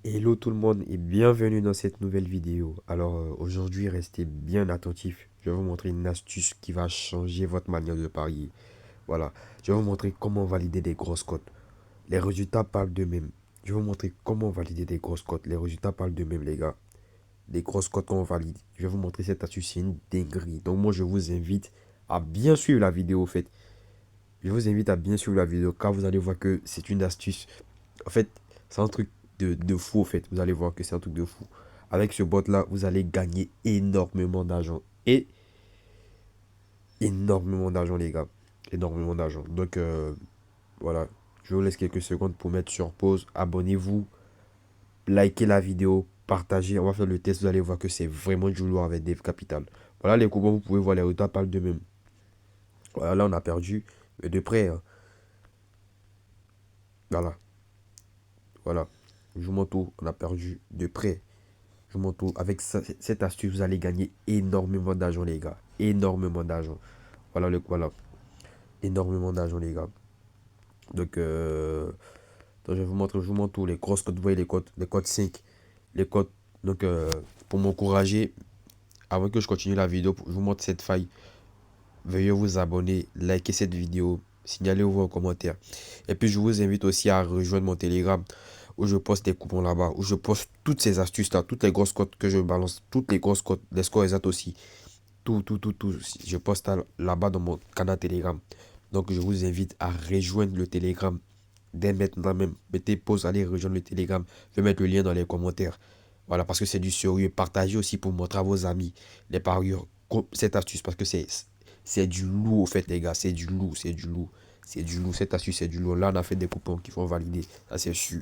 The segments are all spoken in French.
Hello tout le monde et bienvenue dans cette nouvelle vidéo. Alors aujourd'hui, restez bien attentifs. Je vais vous montrer une astuce qui va changer votre manière de parier. Voilà, je vais vous montrer comment valider des grosses cotes. Les résultats parlent d'eux-mêmes. Je vais vous montrer comment valider des grosses cotes. Les résultats parlent d'eux-mêmes, les gars. Des grosses cotes qu'on valide. Je vais vous montrer cette astuce, c'est une dinguerie. Donc moi, je vous invite à bien suivre la vidéo, en fait. Je vous invite à bien suivre la vidéo car vous allez voir que c'est une astuce. En fait, c'est un truc de fou, en fait. Vous allez voir que c'est un truc de fou. Avec ce bot-là, vous allez gagner énormément d'argent. Et énormément d'argent, les gars. Énormément d'argent. Donc, voilà. Je vous laisse quelques secondes pour mettre sur pause. Abonnez-vous, likez la vidéo, partagez. On va faire le test. Vous allez voir que c'est vraiment du lourd avec des capitales. Voilà les coupons. Vous pouvez voir les résultats parlent d'eux-mêmes. Voilà, là, on a perdu. Mais de près, hein. Voilà. Voilà. Je vous montre où on a perdu de près. Je vous montre où. Avec cette astuce, vous allez gagner énormément d'argent, les gars. Énormément d'argent. Voilà le voilà. Énormément d'argent, les gars. Donc, donc, je vous montre où les grosses cotes. Vous voyez les cotes 5. Les cotes. Donc, pour m'encourager, avant que je continue la vidéo, je vous montre cette faille. Veuillez vous abonner, liker cette vidéo, signalez-vous en commentaire. Et puis je vous invite aussi à rejoindre mon Telegram où je poste des coupons là-bas, où je poste toutes ces astuces là, toutes les grosses cotes que je balance, toutes les grosses cotes, les scores exacts aussi. Tout, tout, tout, tout. Je poste là-bas dans mon canal Telegram. Donc je vous invite à rejoindre le Telegram dès maintenant même. Mettez pause, allez rejoindre le Telegram. Je vais mettre le lien dans les commentaires. Voilà, parce que c'est du sérieux. Partagez aussi pour montrer à vos amis les parieurs cette astuce parce que c'est du lourd, au fait, les gars. C'est du lourd, c'est du lourd. C'est du lourd. Cette astuce, c'est du lourd. Là, on a fait des coupons qui vont valider. Ça, c'est sûr.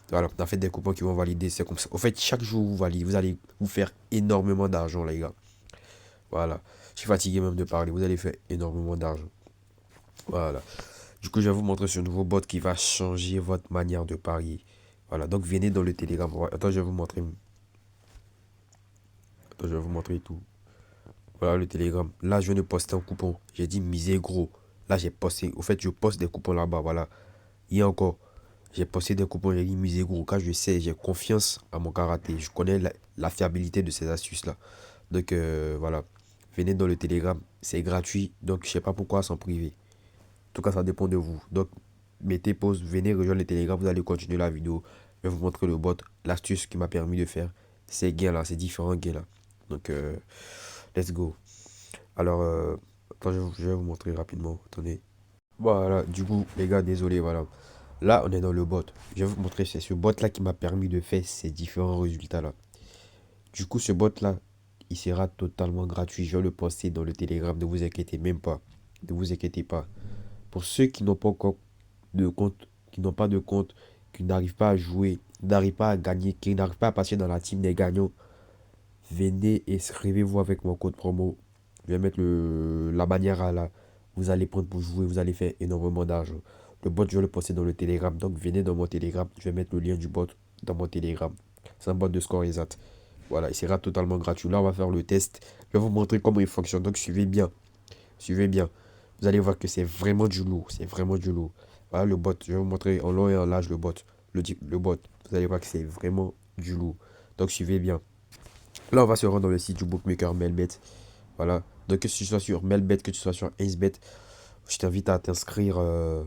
Voilà, on a fait des coupons qui vont valider. C'est comme ça. Au fait, chaque jour, vous validez. Vous allez vous faire énormément d'argent, les gars. Voilà. Je suis fatigué même de parler. Vous allez faire énormément d'argent. Voilà. Du coup, je vais vous montrer ce nouveau bot qui va changer votre manière de parier. Voilà. Donc, venez dans le Telegram. Attends, je vais vous montrer. Attends, je vais vous montrer tout. Voilà le Telegram. Là, je viens de poster un coupon. J'ai dit misez gros. Là, j'ai posté. Au fait, je poste des coupons là-bas. Voilà. Hier encore, j'ai posté des coupons. J'ai dit misez gros. Car je sais, j'ai confiance à mon karaté. Je connais la fiabilité de ces astuces-là. Donc, voilà. Venez dans le Telegram. C'est gratuit. Donc, je sais pas pourquoi s'en priver. En tout cas, ça dépend de vous. Donc, mettez pause. Venez rejoindre le Telegram. Vous allez continuer la vidéo. Je vais vous montrer le bot. L'astuce qui m'a permis de faire ces gains-là. Ces différents gains-là. Donc, let's go. Alors, attends, je vais vous montrer rapidement. Attendez. Voilà, du coup, les gars, désolé, voilà. Là, on est dans le bot. Je vais vous montrer, c'est ce bot-là qui m'a permis de faire ces différents résultats-là. Du coup, ce bot-là, il sera totalement gratuit. Je vais le poster dans le Telegram. Ne vous inquiétez même pas. Ne vous inquiétez pas. Pour ceux qui n'ont pas encore de compte, qui n'ont pas de compte, qui n'arrivent pas à jouer, qui n'arrivent pas à gagner, qui n'arrivent pas à passer dans la team des gagnants, venez et inscrivez-vous avec mon code promo. Je vais mettre la bannière à là. Vous allez prendre pour jouer, vous allez faire énormément d'argent. Le bot, je vais le poster dans le Telegram. Donc, venez dans mon Telegram. Je vais mettre le lien du bot dans mon Telegram. C'est un bot de score exact. Voilà, il sera totalement gratuit. Là, on va faire le test. Je vais vous montrer comment il fonctionne. Donc, suivez bien. Suivez bien. Vous allez voir que c'est vraiment du lourd. C'est vraiment du lourd. Voilà le bot. Je vais vous montrer en long et en large le bot. Le bot. Vous allez voir que c'est vraiment du lourd. Donc, suivez bien. Là, on va se rendre dans le site du bookmaker Melbet. Voilà. Donc, que tu sois sur Melbet, que tu sois sur AceBet, je t'invite à t'inscrire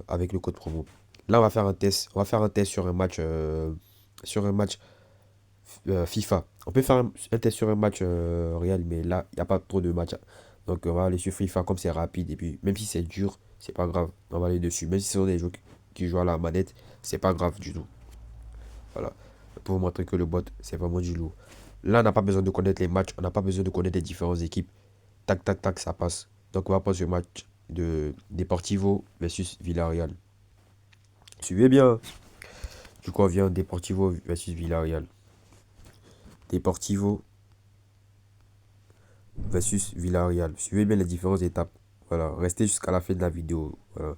avec le code promo. Là, on va faire un test. On va faire un test sur un match FIFA. On peut faire un test sur un match Real, mais là, il n'y a pas trop de matchs. Donc, on va aller sur FIFA comme c'est rapide. Et puis, même si c'est dur, c'est pas grave. On va aller dessus. Même si ce sont des joueurs qui jouent à la manette, c'est pas grave du tout. Voilà. Pour vous montrer que le bot, c'est vraiment du lourd. Là, on n'a pas besoin de connaître les matchs. On n'a pas besoin de connaître les différentes équipes. Tac, tac, tac, ça passe. Donc, on va passer au match de Deportivo versus Villarreal. Suivez bien. Du coup, on vient Deportivo versus Villarreal. Deportivo versus Villarreal. Suivez bien les différentes étapes. Voilà. Restez jusqu'à la fin de la vidéo. Voilà.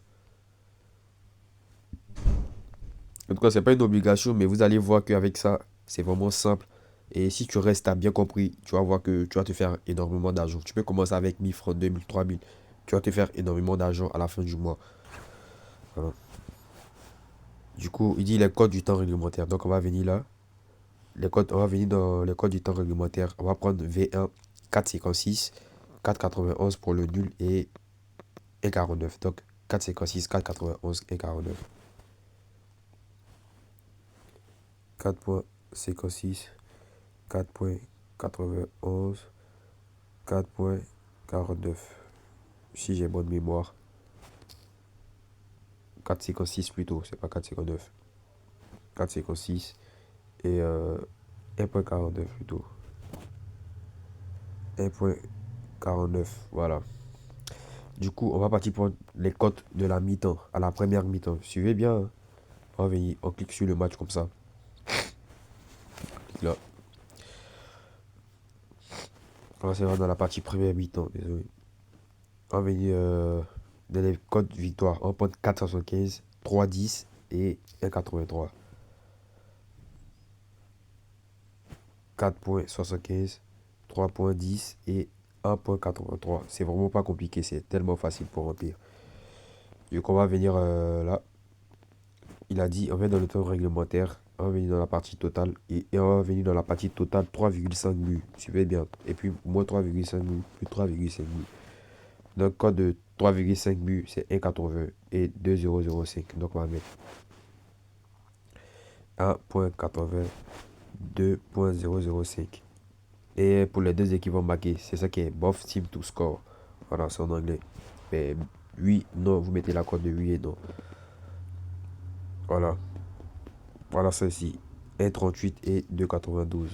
En tout cas, c'est pas une obligation, mais vous allez voir qu'avec ça, c'est vraiment simple. Et si tu restes, à bien compris, tu vas voir que tu vas te faire énormément d'argent. Tu peux commencer avec 1000 francs, 2000, 3000. Tu vas te faire énormément d'argent à la fin du mois. Voilà. Du coup, il dit les codes du temps réglementaire. Donc, on va venir là. On va venir dans les codes du temps réglementaire. On va prendre V1, 4,56, 4,91 pour le nul et 1,49. Donc 4,56, 4,91, 1,49. 4,56, 4,91, 4,49. Si j'ai bonne mémoire. 4,56 plutôt, c'est pas 4,59. 4,56 et 1,49 plutôt. 1,49, voilà. Du coup, on va partir pour les cotes de la mi-temps, à la première mi-temps. Suivez bien, hein. On va venir, on clique sur le match comme ça. Là, on va se voir dans la partie première mi-temps, désolé. On va venir dans les cotes victoire. On va prendre 4,75, 3,10 et 1,83. 4,75, 3,10 et 1,83. C'est vraiment pas compliqué, c'est tellement facile pour remplir. Du coup, on va venir là. Il a dit, on vient dans le temps réglementaire, on va venir dans la partie totale, et on va venir dans la partie totale 3,5 buts. Suivez bien. Et puis, moins 3,5 buts, plus 3,5 buts. Donc, code de 3,5 buts, c'est 1,80 et 2,005. Donc, on va mettre 1,80, 2,005. Et pour les deux équipes vont marquer, c'est ça qui est both team to score. Voilà, c'est en anglais. Mais oui, non, vous mettez la cote de oui et non. Voilà. Voilà ceci. 1,38 et 2,92.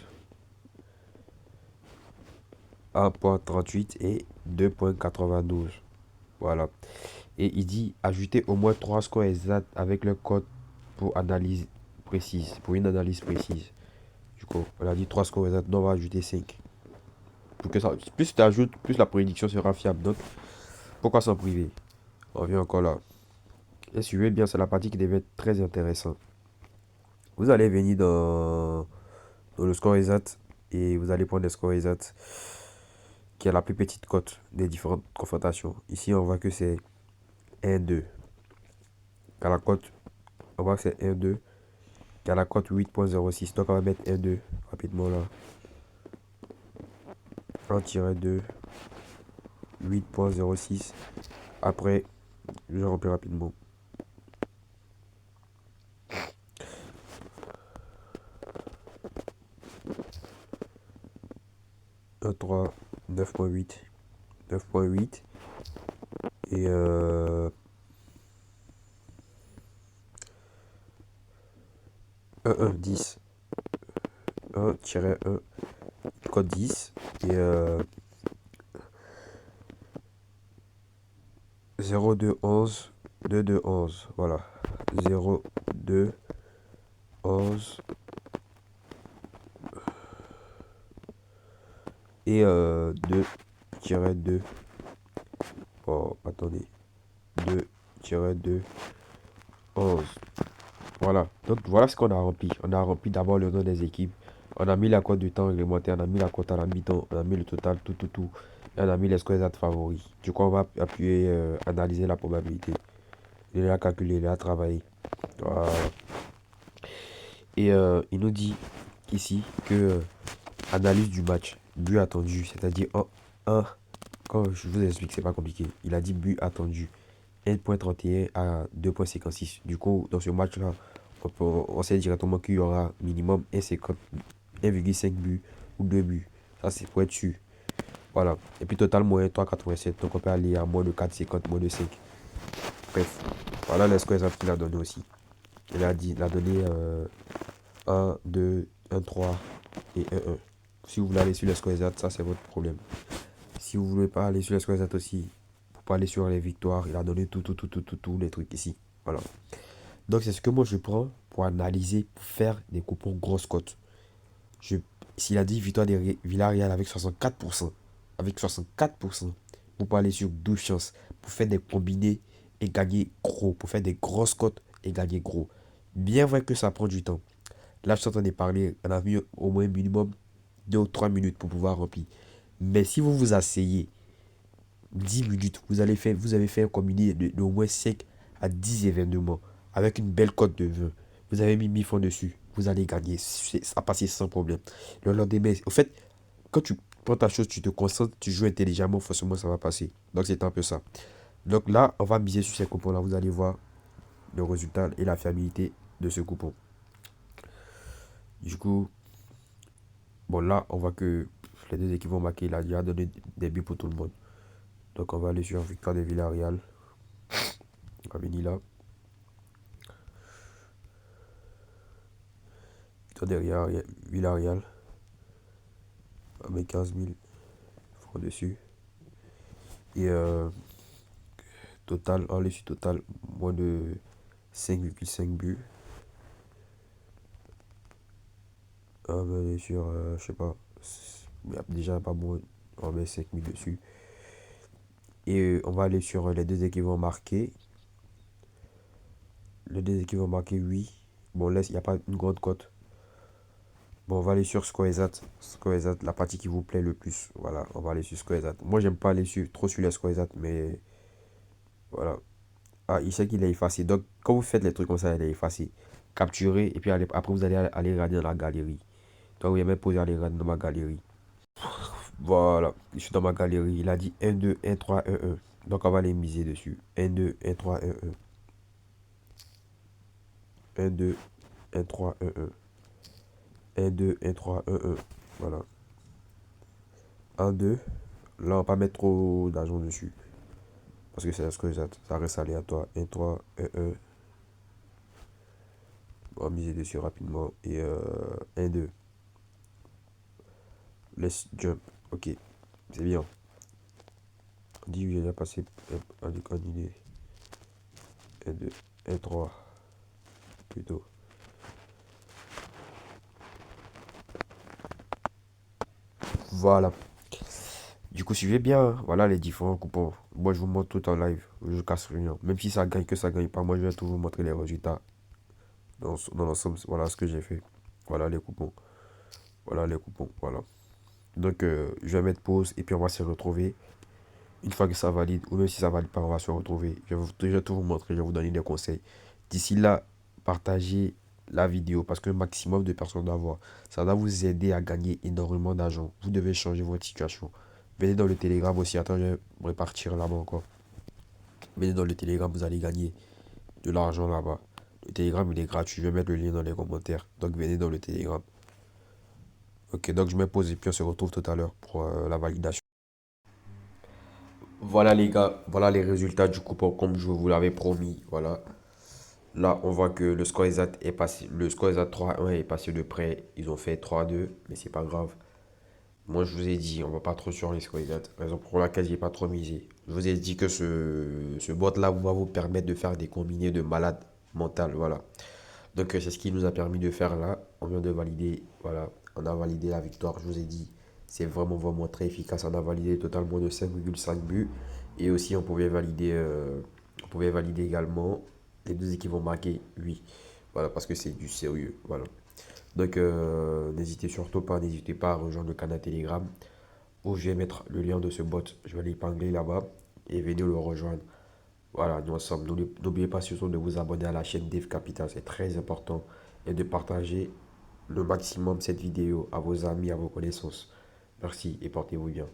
1,38 et 2,92. Voilà. Et il dit ajouter au moins 3 scores exacts avec le code pour analyse précise. Pour une analyse précise. Du coup, on a dit 3 scores exacts. Non, on va ajouter 5. Pour que ça, plus tu ajoutes, plus la prédiction sera fiable. Donc, pourquoi s'en priver? On vient encore là. Et suivez bien, c'est la partie qui devait être très intéressante. Vous allez venir dans le score exact et vous allez prendre le score exact qui a la plus petite cote des différentes confrontations. Ici, on voit que c'est 1-2. Car la cote, on voit que c'est 1-2. Car la cote 8,06. Donc, on va mettre 1-2 rapidement là. 1-2, 8,06. Après, je remplis rapidement. 1,3, 9,8. 9,8. Et 10. 1-1, code 10. Et 0,2,11. 2,2,11. Voilà. 0,2,11. Et 2-2. Oh, attendez. 2-2. 11. Voilà. Donc voilà ce qu'on a rempli. On a rempli d'abord le nom des équipes. On a mis la cote du temps réglementaire. On a mis la cote à la mi-temps. On a mis le total, tout. Et on a mis les scores exacts favoris. Du coup, on va appuyer, analyser la probabilité. Il est là calculé, il est là travaillé. Voilà. Et il nous dit ici que analyse du match, but attendu, c'est-à-dire quand je vous explique, c'est pas compliqué. Il a dit but attendu 1,31 à 2,56. Du coup, dans ce match-là, on sait directement qu'il y aura minimum 1,5 buts ou 2 buts. Ça, c'est pour être sûr. Voilà. Et puis total moins 3,87. Donc on peut aller à moins de 4,50, moins de 5. Bref. Voilà les scores qu'il a donné aussi. Il a donné 1, 2, 1, 3 et 1, 1. Si vous voulez aller sur les scores exacts, ça c'est votre problème. Si vous voulez pas aller sur les scores exacts aussi, pour pas aller sur les victoires, il a donné tout, les trucs ici. Voilà. Donc c'est ce que moi je prends pour analyser, pour faire des coupons grosses cotes. S'il a dit victoire de Villarreal avec 64%, vous pouvez aller sur 12 chances pour faire des combinés et gagner gros, pour faire des grosses cotes et gagner gros. Bien vrai que ça prend du temps. Là, je suis en train de parler, on a mis au moins minimum 2 ou 3 minutes pour pouvoir remplir. Mais si vous vous asseyez 10 minutes, vous avez fait un combiné d'au moins 5 à 10 événements avec une belle cote de 20. Vous avez mis 1000 francs dessus. vous allez gagner. Ça passer sans problème. Le lendemain, au fait, quand tu prends ta chose, tu te concentres, tu joues intelligemment, forcément ça va passer. Donc c'est un peu ça. Donc là, on va miser sur ces coupons-là. Vous allez voir le résultat et la fiabilité de ce coupon. Du coup, bon là, on voit que les deux équipes vont marquer. Il a déjà donné des buts pour tout le monde. Donc on va aller sur victoire de Villarreal. On va venir là. Victoire de Villarreal. On met 15 000 francs dessus. Et total, on est sur total, moins de 5,5 buts. On va aller sur, je sais pas, il y a déjà pas moins, on met 5 000 dessus. Et on va aller sur les deux équipes vont marquer. Les deux équipes vont marquer 8. Bon, là, il n'y a pas une grande cote. Bon, on va aller sur Scoresat. Scoresat, la partie qui vous plaît le plus. Voilà, on va aller sur Scoresat. Moi, j'aime pas aller trop sur les Scoresat, mais voilà. Ah, il sait qu'il est effacé. Donc, quand vous faites les trucs comme ça, il est effacé. Capturez, et puis après, vous allez aller regarder dans la galerie. Donc, vous avez posé aller regarder dans ma galerie. Voilà, je suis dans ma galerie. Il a dit 1, 2, 1, 3, 1, 1. Donc, on va les miser dessus. 1, 2, 1, 3, 1, 1. 1, 2, 1, 3, 1, 1. 1, 2, 1, 3, 1, 1. Voilà. 1, 2. Là, on va pas mettre trop d'argent dessus. Parce que c'est ce que ça reste aléatoire. 1, 3, 1, 1. On va miser dessus rapidement. Et 1, 2. Let's jump. Ok. C'est bien. On dit que j'ai déjà passé en idée. 1, 2, 1, 3. Plutôt. Voilà. Du coup, suivez bien, hein. Voilà les différents coupons. Moi, je vous montre tout en live. Je casse rien. Même si ça gagne, que ça gagne pas, moi, je vais tout vous montrer les résultats dans l'ensemble. Voilà ce que j'ai fait. Voilà les coupons. Voilà les coupons. Voilà. Donc, je vais mettre pause et puis on va se retrouver. Une fois que ça valide, ou même si ça valide pas, on va se retrouver. Je vais tout vous montrer, je vais vous donner des conseils. D'ici là, partagez la vidéo parce que le maximum de personnes doivent voir. Ça va vous aider à gagner énormément d'argent. Vous devez changer votre situation. Venez dans le Telegram aussi. Attends, je vais repartir là-bas encore. Venez dans le Telegram, vous allez gagner de l'argent là-bas. Le Telegram, il est gratuit. Je vais mettre le lien dans les commentaires. Donc, venez dans le Telegram. Ok, donc je me pose et puis on se retrouve tout à l'heure pour la validation. Voilà les gars, voilà les résultats du coupon comme je vous l'avais promis. Voilà. Là, on voit que le score exact est passé. Le score exact 3-1 est passé de près. Ils ont fait 3-2, mais c'est pas grave. Moi, je vous ai dit, on va pas trop sur les scores exacts. Raison pour laquelle j'ai pas trop misé. Je vous ai dit que ce bot-là va vous permettre de faire des combinés de malades mentales. Voilà. Donc, c'est ce qui nous a permis de faire là. On vient de valider. Voilà. On a validé la victoire. Je vous ai dit, c'est vraiment, vraiment très efficace. On a validé totalement de 5,5 buts. Et aussi, on pouvait valider également les deux équipes vont marquer 8. Voilà, parce que c'est du sérieux. Voilà. Donc, n'hésitez pas à rejoindre le canal Telegram où je vais mettre le lien de ce bot. Je vais l'épingler là-bas et venez le rejoindre. Voilà, nous ensemble. N'oubliez pas surtout de vous abonner à la chaîne Dev Capital, c'est très important. Et de partager le maximum cette vidéo à vos amis, à vos connaissances. Merci et portez-vous bien.